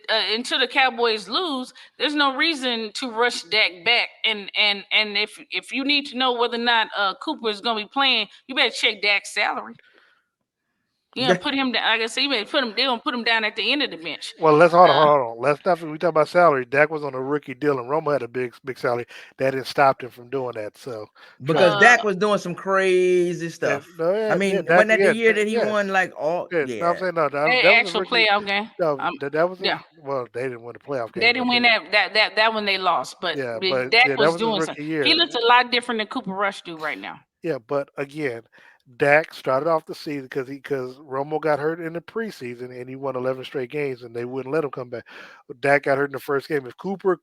until the Cowboys lose, there's no reason to rush Dak back. And if you need to know whether or not Cooper is gonna be playing, you better check Dak's salary. Yeah, put him down. Like I said, you better put him. They're gonna put him down at the end of the bench. well, let's hold on, Uh, hold on. Let's not. We talk about salary. Dak was on a rookie deal, and Romo had a big salary. That didn't stop him from doing that. So Because trust me. uh, Dak was doing some crazy And, stuff. no, I yeah, mean, Dak, wasn't that the year that he yeah. won like all? Yeah, no, I'm Yeah. saying no. That was a actual rookie. playoff game. No, Um, that was a yeah. well. They didn't win the playoff They game, didn't but win that one they lost, but yeah, but Dak yeah, that was was his doing something. rookie He year. looks a lot different than Cooper Rush do right now. Yeah, but again, Dak started off the season because Romo got hurt in the preseason and he won 11 straight games and they wouldn't let him come back. Dak got hurt in the first game. If Cooper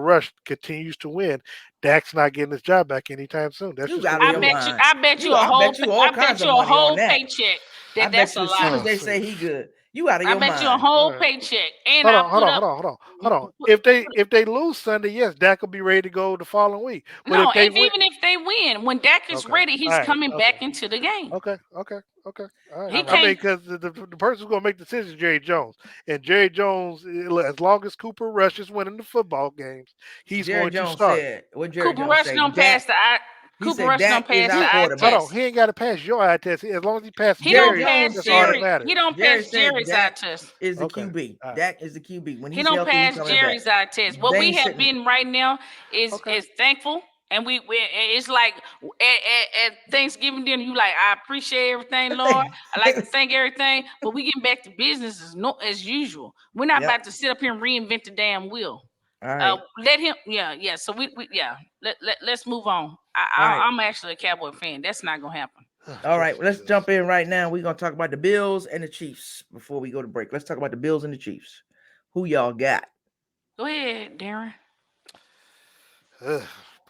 Rush continues to win, Dak's not getting his job back anytime soon. That's You just the out of way your it is. mind. I bet you a I whole bet you all I bet kinds you of a money on whole that. paycheck I that's bet a you as soon lie. as they See. say he good, you out of I your bet you a mind. whole All right. paycheck, and Hold I on, hold put on, up hold on, hold on, hold on. If they lose Sunday, yes, Dak will be ready to go the following week. But no. if they And win, even if they win, when Dak is okay, ready, all he's right, coming okay. back into the game. Okay. All right. He I mean, can't. because the person who's going to make the decision is Jerry Jones. And Jerry Jones, as long as Cooper Rush is winning the football games, he's Jerry going to Jones start. said, what Jerry Cooper Jones Rush say? don't pass Dak. the eye. He Cooper said Rush don't Dak is pass our the eye Hold quarterback. on. test. He ain't got to pass your eye test. As long as he passes He don't Jerry Jerry, pass Jones that's all that said. Jerry. He matters. don't Jerry pass said Jerry's eye Dak test. is the Okay. QB. All right. Dak is the QB. When He he's don't healthy, he pass coming back. Jerry's eye test. What They we ain't have sitting. been right now Okay. is thankful, and we it's like at Thanksgiving dinner. You like, I appreciate everything, Lord. I like to thank everything, but we getting back to business as usual. We're not Yep. about to sit up here and reinvent the damn wheel. All right. Let him, yeah. So we yeah. Let's move on. All right. I'm actually a Cowboy fan. That's not gonna happen. All right. Just, Let's just. jump in right now. We're gonna talk about the Bills and the Chiefs before we go to break. Let's talk about the Bills and the Chiefs. Who y'all got? Go ahead, Darren.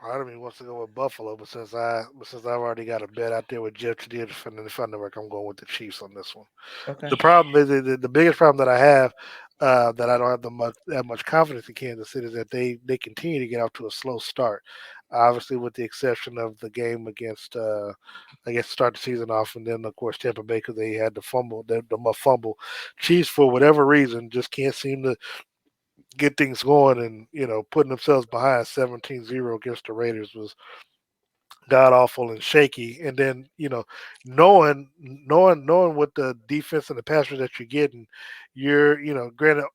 Part of me wants to go with Buffalo, but since I've already got a bet out there with Jeff to the Fun Network, I'm going with the Chiefs on this one. Okay. The problem is the biggest problem that I have that I don't have that much confidence in Kansas City is that they continue to get off to a slow start. obviously with the exception of the game against, I guess, start the season off, and then of course Tampa Bay because they had the fumble, the fumble. Chiefs for whatever reason just can't seem to get things going, and putting themselves behind 17-0 against the Raiders was god awful and shaky. And then knowing what the defense and the passers that you're getting, you're granted,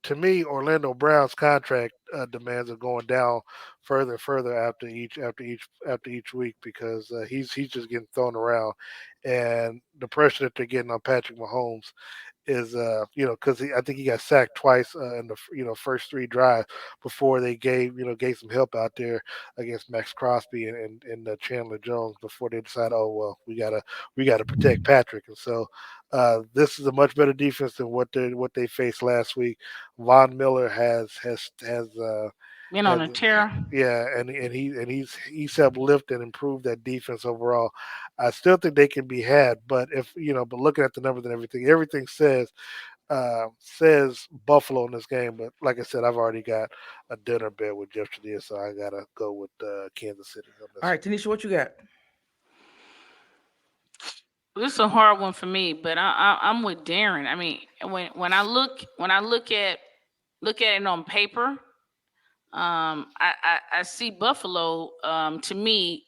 to me, Orlando Brown's contract demands are going down further and further after each week because he's just getting thrown around, and the pressure that they're getting on Patrick Mahomes is because I think he got sacked twice in the first three drives before they gave some help out there against Max Crosby and Chandler Jones before they decided, oh well, we gotta protect Patrick. And so this is a much better defense than what they faced last week. Von Miller has been on a tear. yeah, and he's helped lift and improve that defense overall. I still think they can be had, but but looking at the numbers and everything says Buffalo in this game. But like I said, I've already got a dinner bet with Jeff Trudell, so I gotta go with Kansas City. All right, Tanisha, what you got? This is a hard one for me, but I'm with Darren. I mean, when I look at it on paper, I see Buffalo, to me,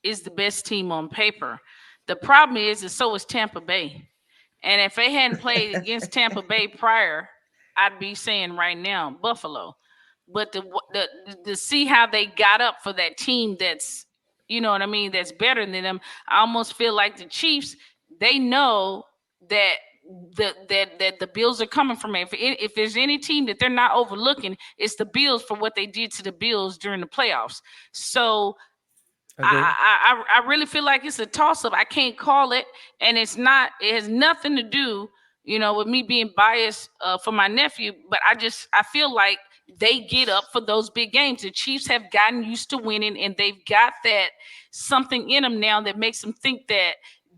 is the best team on paper. The problem is so is Tampa Bay. And if they hadn't played against Tampa Bay prior, I'd be saying right now Buffalo. But to see how they got up for that team that's, you know what I mean, that's better than them, I almost feel like the Chiefs, they know that the Bills are coming from it. If there's any team that they're not overlooking, it's the Bills for what they did to the Bills during the playoffs. So I really feel like it's a toss up. I can't call it, and it has nothing to do, with me being biased for my nephew. But I feel like they get up for those big games. The Chiefs have gotten used to winning, and they've got that something in them now that makes them think that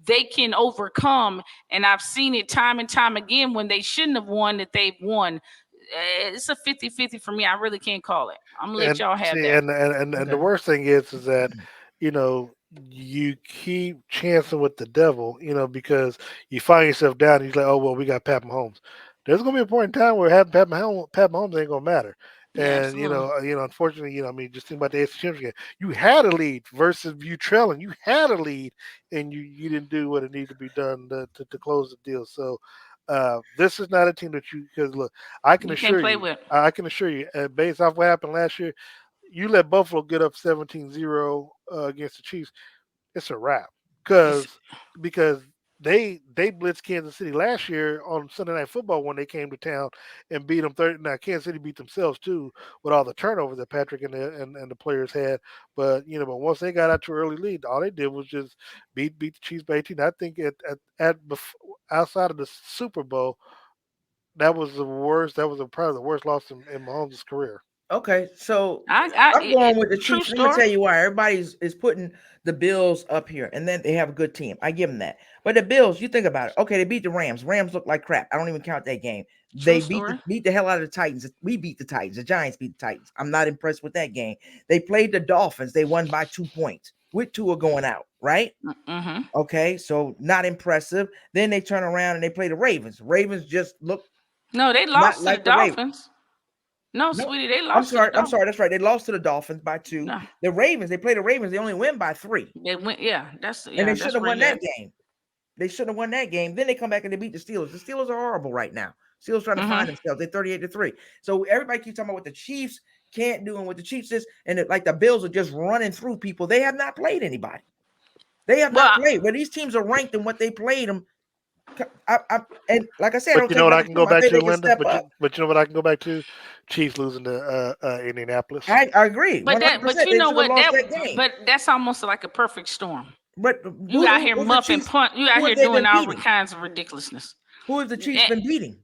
they can overcome. And I've seen it time and time again when they shouldn't have won, that they've won. It's a 50-50 for me. I really can't call it. I'm gonna let y'all have that. And the worst thing is that you keep chancing with the devil, because you find yourself down and you're like, oh well, we got Pat Mahomes. There's gonna be a point in time where having Pat Mahomes ain't gonna matter. And unfortunately, just think about the AFC Championship game. You had a lead versus you trailing. You had a lead, and you didn't do what it needed to be done to close the deal. So this is not a team that because look, I can assure you, based off what happened last year, you let Buffalo get up 17-0 against the Chiefs, it's a wrap. Because they blitzed Kansas City last year on Sunday Night Football when they came to town and beat them 30. Now Kansas City beat themselves too with all the turnovers that Patrick and the players had. But once they got out to an early lead, all they did was just beat the Chiefs by 18. I think outside of the Super Bowl, that was the worst. That was probably the worst loss in Mahomes' career. Okay, so I'm going with the Chiefs. Let me tell you why. Everybody is putting the Bills up here, and then they have a good team. I give them that. But the Bills, you think about it. Okay, they beat the Rams. Rams look like crap. I don't even count that game. They beat the hell out of the Titans. We beat the Titans. The Giants beat the Titans. I'm not impressed with that game. They played the Dolphins. They won by 2 points with Tua going out, right? Mm-hmm. Okay, so not impressive. Then they turn around and they play the Ravens. Ravens just look. No, they lost to the Dolphins. No, sweetie, they lost. I'm sorry. That's right. They lost to the Dolphins by 2. No. The Ravens, they played the Ravens. They only win by 3. They went, and they should have won that game. They should have won that game. Then they come back and they beat the Steelers. The Steelers are horrible right now. Steelers trying to find themselves. They're 38-3. So everybody keeps talking about what the Chiefs can't do and what the Chiefs is, and like the Bills are just running through people. They have not played anybody. They have not played. But these teams are ranked in what they played them. And like I said, but you know what I can go back to, Linda. But you know what I can go back to? Chiefs losing to Indianapolis. I agree. But you know what? But that's almost like a perfect storm. But you out here muffing punt. You out here doing all kinds of ridiculousness. Who have the Chiefs been beating?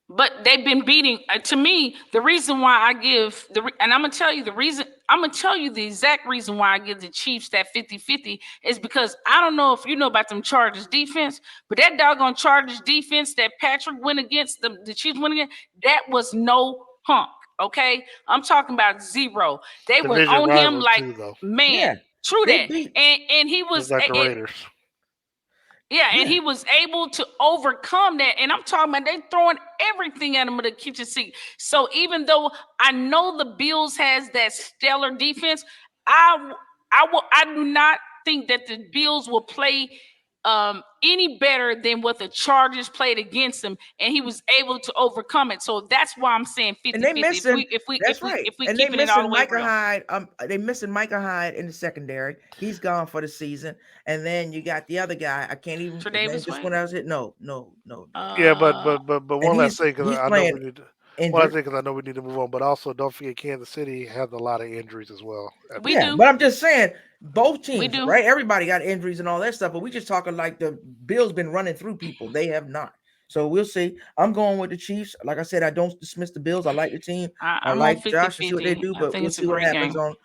But they've been beating. To me, the reason why I give and I'm gonna tell you the reason. I'm gonna tell you the exact reason why I give the Chiefs that 50-50 is because I don't know if you know about them Chargers defense, but that doggone Chargers defense that Patrick went against, the Chiefs went against, that was no punk. Okay, I'm talking about 0. They were Division on him rivals like, too, though. man. Yeah, True they that, beat. and he was Just like the Raiders. Yeah, and he was able to overcome that. And I'm talking about they throwing everything at him with the kitchen sink. So even though I know the Bills has that stellar defense, I do not think that the Bills will play any better than what the Chargers played against him, and he was able to overcome it. So that's why I'm saying 50-50. And they missing. That's If right. we And they keeping it all the missing way Micah real. Hyde. They missing Micah Hyde in the secondary. He's gone for the season. And then you got the other guy. I can't even. His name just went out. No. Yeah, but one last thing, because he's I know playing we need to. One last injured. thing, because I know we need to move on. But also, don't forget, Kansas City has a lot of injuries as well. We do. But I'm just saying, both We teams, do. right? Everybody got injuries and all that stuff. But we just talking like the Bills been running through people. They have not. So we'll see. I'm going with the Chiefs. Like I said, I don't dismiss the Bills. I like the team. I I'm like on 50-50. Josh and see what they do. I But think we'll it's a see what great happens game.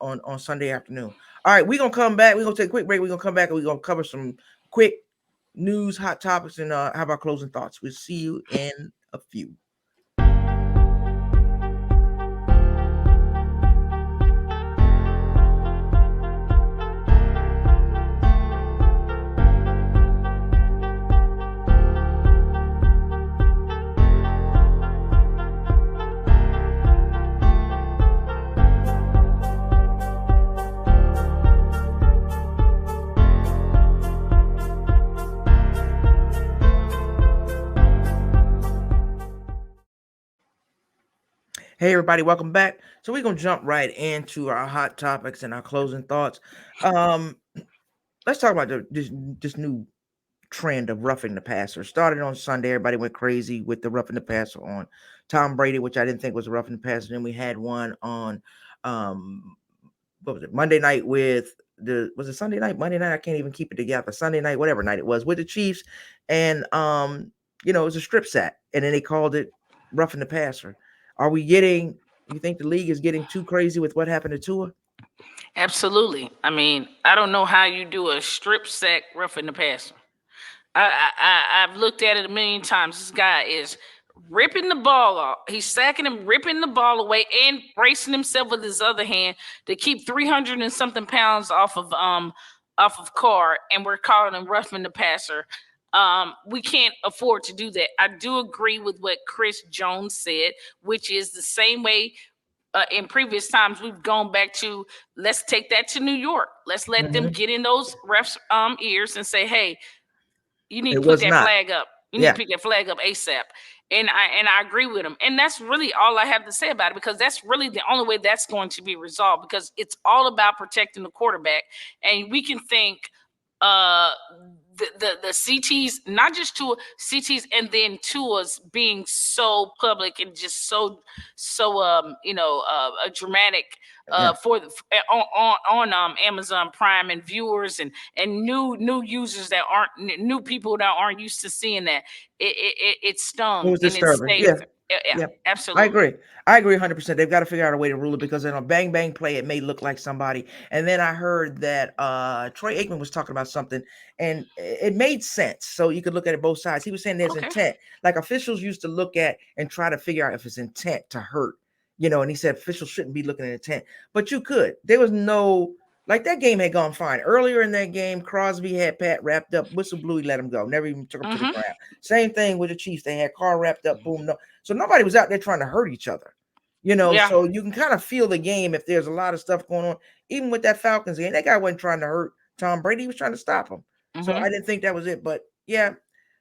on Sunday afternoon. All right, we're gonna come back. We're gonna take a quick break. We're gonna come back and we're gonna cover some quick news, hot topics, and have our closing thoughts. We'll see you in a few. Hey everybody, welcome back. So we're gonna jump right into our hot topics and our closing thoughts. Let's talk about this new trend of roughing the passer. Started on Sunday, everybody went crazy with the roughing the passer on Tom Brady, which I didn't think was a roughing the passer. Then we had one on what was it, Monday night with was it Sunday night? Monday night, I can't even keep it together. Sunday night, whatever night it was, with the Chiefs, and it was a strip sack, and then they called it roughing the passer. Are we getting? You think the league is getting too crazy with what happened to Tua? Absolutely. I mean, I don't know how you do a strip sack roughing the passer. I've looked at it a million times. This guy is ripping the ball off. He's sacking him, ripping the ball away, and bracing himself with his other hand to keep 300 and something pounds off of Carr, and we're calling him roughing the passer. We can't afford to do that. I do agree with what Chris Jones said, which is the same way in previous times we've gone back to. Let's take that to New York. Let's let them get in those refs' ears and say, hey, you need to put that flag up. You need to pick that flag up ASAP. And I agree with him. And that's really all I have to say about it, because that's really the only way that's going to be resolved, because it's all about protecting the quarterback. And we can thank the CTs, not just Tua, CTs, and then Tua's being so public and just so dramatic for on Amazon Prime, and viewers and new users that aren't new people that aren't used to seeing that. It stung. It was disturbing. Yeah, absolutely. I agree 100%. They've got to figure out a way to rule it, because in a bang bang play, it may look like somebody. And then I heard that Troy Aikman was talking about something, and it made sense. So you could look at it both sides. He was saying there's intent. Like officials used to look at and try to figure out if it's intent to hurt, and he said officials shouldn't be looking at intent. But you could. There was no, like, that game had gone fine. Earlier in that game, Crosby had Pat wrapped up, whistle blew, he let him go. Never even took him to the ground. Same thing with the Chiefs. They had Carr wrapped up, boom, no. So nobody was out there trying to hurt each other. So you can kind of feel the game if there's a lot of stuff going on. Even with that Falcons game, that guy wasn't trying to hurt Tom Brady. He was trying to stop him. So I didn't think that was it. But yeah,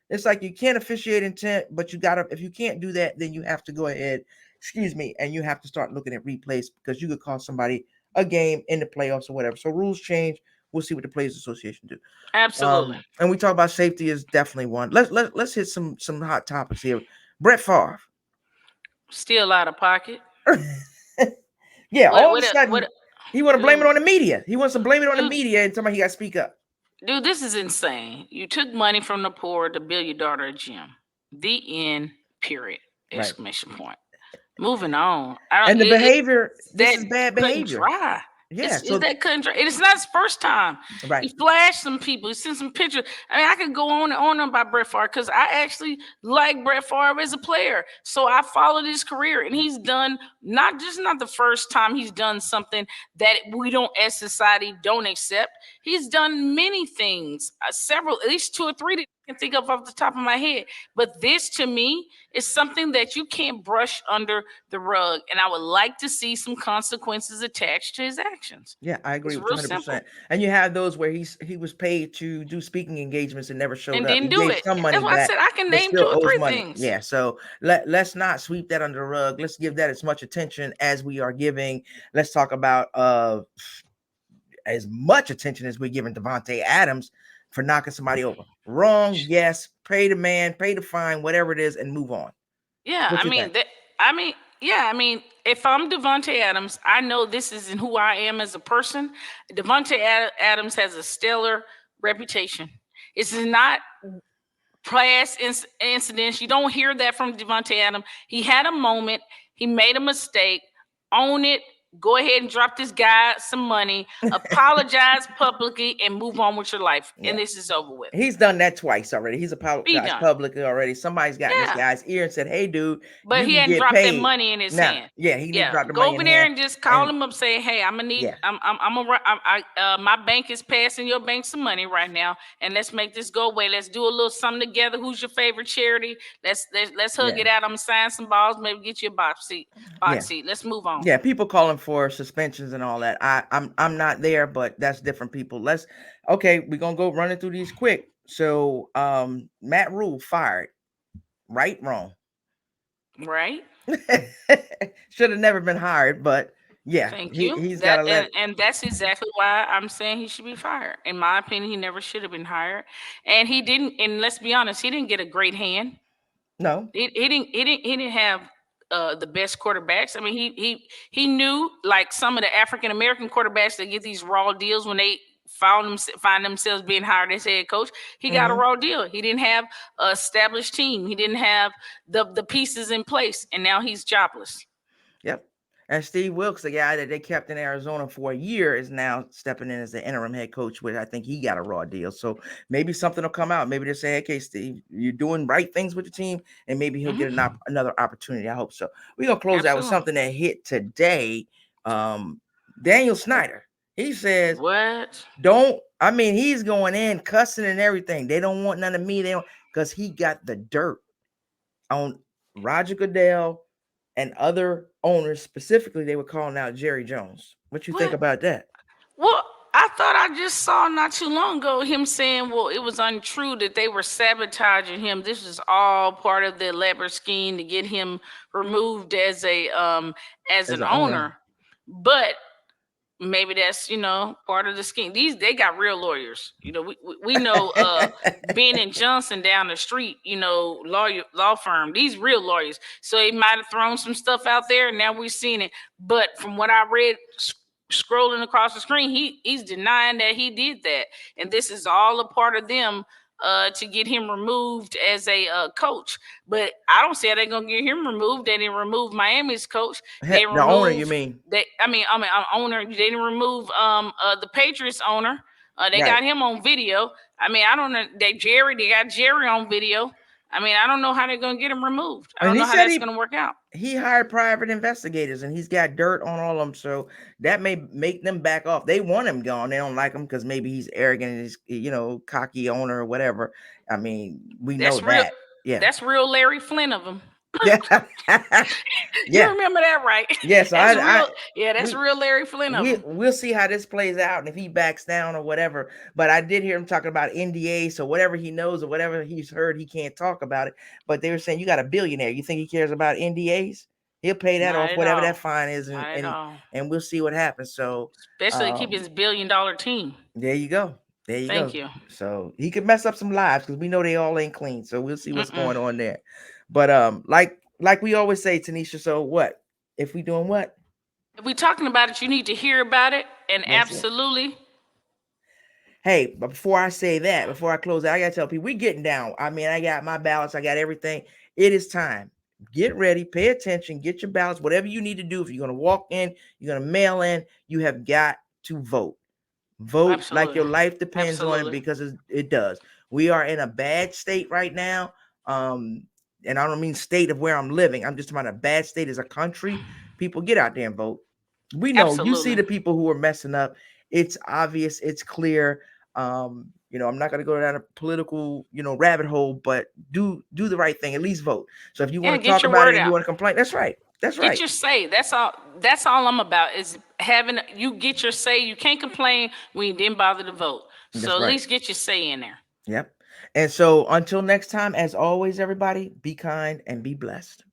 it's like you can't officiate intent, but you got to, if you can't do that, then you have to go ahead, and you have to start looking at replays, because you could cost somebody a game in the playoffs or whatever. So rules change. We'll see what the Players Association do. Absolutely. And we talk about safety is definitely one. Let's hit some hot topics here. Brett Favre. Still out of pocket. Yeah, all of a sudden, he want to blame it on the media. He wants to blame it on the media, and somebody, he got to speak up. Dude, this is insane. You took money from the poor to build your daughter a gym. The end, period. Exclamation point. Moving on. And the behavior, this is bad behavior. Yeah, It's that country. It's not his first time. Right. He flashed some people. He sent some pictures. I mean, I could go on and on about Brett Favre because I actually like Brett Favre as a player. So I followed his career, and he's done not the first time he's done something that we don't, as society, don't accept. He's done many things, several, at least 2 or 3 that I can think of off the top of my head. But this, to me, is something that you can't brush under the rug, and I would like to see some consequences attached to his actions. Yeah, I agree It's with real 100%. simple. And you have those where he was paid to do speaking engagements and never showed And up. He didn't do gave it. some money That's why I back, said I can but name 2 still or owes 3 money. things. Yeah, so let's not sweep that under the rug. Let's give that as much attention as we are giving. Let's talk about as much attention as we're giving Davante Adams for knocking somebody over. Wrong, yes. Pay the man, pay the fine, whatever it is, and move on. Yeah, What I you mean, think? if I'm Davante Adams, I know this isn't who I am as a person. Davante Adams has a stellar reputation. This is not past incidents. You don't hear that from Davante Adams. He had a moment. He made a mistake. Own it. Go ahead and drop this guy some money. Apologize publicly and move on with your life. Yeah. And this is over with. He's done that twice already. He's apologized publicly already. Somebody's gotten this guy's ear and said, "Hey, dude, but you he can hadn't get dropped paid." that money in his Nah, hand. yeah, he didn't drop the Go money over in there hand. and just call him up, say, "Hey, I'm gonna need. My bank is passing your bank some money right now, and let's make this go away. Let's do a little something together. Who's your favorite charity? Let's hug it out. I'm gonna sign some balls, maybe get you a box seat. Let's move on." Yeah, people calling for suspensions and all that. I'm not there, but that's different people. We're gonna go running through these quick. So Matt Rule fired. Right, wrong. Right. Should have never been hired, but yeah, thank you. He's got to let. And that's exactly why I'm saying he should be fired. In my opinion, he never should have been hired, and he didn't. And let's be honest, he didn't get a great hand. No, he didn't have the best quarterbacks. I mean, he knew, like some of the African American quarterbacks that get these raw deals when they find themselves being hired as head coach. He got a raw deal. He didn't have an established team. He didn't have the pieces in place, and now he's jobless. Yep. And Steve Wilkes, the guy that they kept in Arizona for a year, is now stepping in as the interim head coach, which I think he got a raw deal. So maybe something will come out. Maybe they'll say, "Okay, Steve, you're doing right things with the team," and maybe he'll get another opportunity. I hope so. We're gonna close out with something that hit today. Daniel Snyder. He says, "What? He's going in cussing and everything. They don't want none of me. They don't, because he got the dirt on Roger Goodell and other owners. Specifically, they were calling out Jerry Jones. What you think about that? Well, I thought I just saw not too long ago him saying, well, it was untrue that they were sabotaging him. This is all part of the elaborate scheme to get him removed as an owner. But maybe that's, part of the scheme. They got real lawyers. We know Ben and Johnson down the street, law firm, these real lawyers. So he might have thrown some stuff out there and now we've seen it. But from what I read scrolling across the screen, he's denying that he did that. And this is all a part of them to get him removed as a coach. But I don't see how they're gonna get him removed. They didn't remove Miami's coach. The owner, you mean? Owner. They didn't remove the Patriots owner. They got him on video. I don't know. They got Jerry on video. I don't know how they're gonna get him removed. I don't know how that's gonna work out. He hired private investigators and he's got dirt on all of them, so that may make them back off. They want him gone. They don't like him because maybe he's arrogant and he's cocky owner or whatever. We know that. Yeah, that's real Larry Flynn of him. Yeah. You remember that, right? Yes, that's real Larry Flynn of him. We'll see how this plays out and if he backs down or whatever. But I did hear him talking about NDA, so whatever he knows or whatever he's heard, he can't talk about it. But they were saying, you got a billionaire. You think he cares about NDAs? He'll pay that off, whatever that fine is, and we'll see what happens. So especially keep his $1 billion team. There you go. Thank you. So he could mess up some lives because we know they all ain't clean. So we'll see what's going on there. But like we always say, Tinesha, so what? If we doing what? If we talking about it, you need to hear about it. And absolutely. Hey, but before I say that, before I close out, I gotta tell people we getting down. I got my ballots, I got everything. It is time. get ready, pay attention, get your ballots, whatever you need to do. If you're going to walk in, you're going to mail in, you have got to vote. Vote Absolutely. like your life depends on Absolutely. it, because it does. We are in a bad state right now. And I don't mean state of where I'm living. I'm just talking about a bad state as a country. People, get out there and vote. We know. Absolutely. You see the people who are messing up. It's obvious. It's clear. I'm not going to go down a political, rabbit hole, but do the right thing. At least vote. So if you want to talk about it and you want to complain, that's right. That's right. Get your say. That's all I'm about, is having you get your say. You can't complain when you didn't bother to vote. So at least get your say in there. Yep. And so until next time, as always, everybody, be kind and be blessed.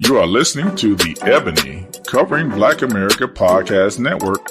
You are listening to the Ebony Covering Black America Podcast Network.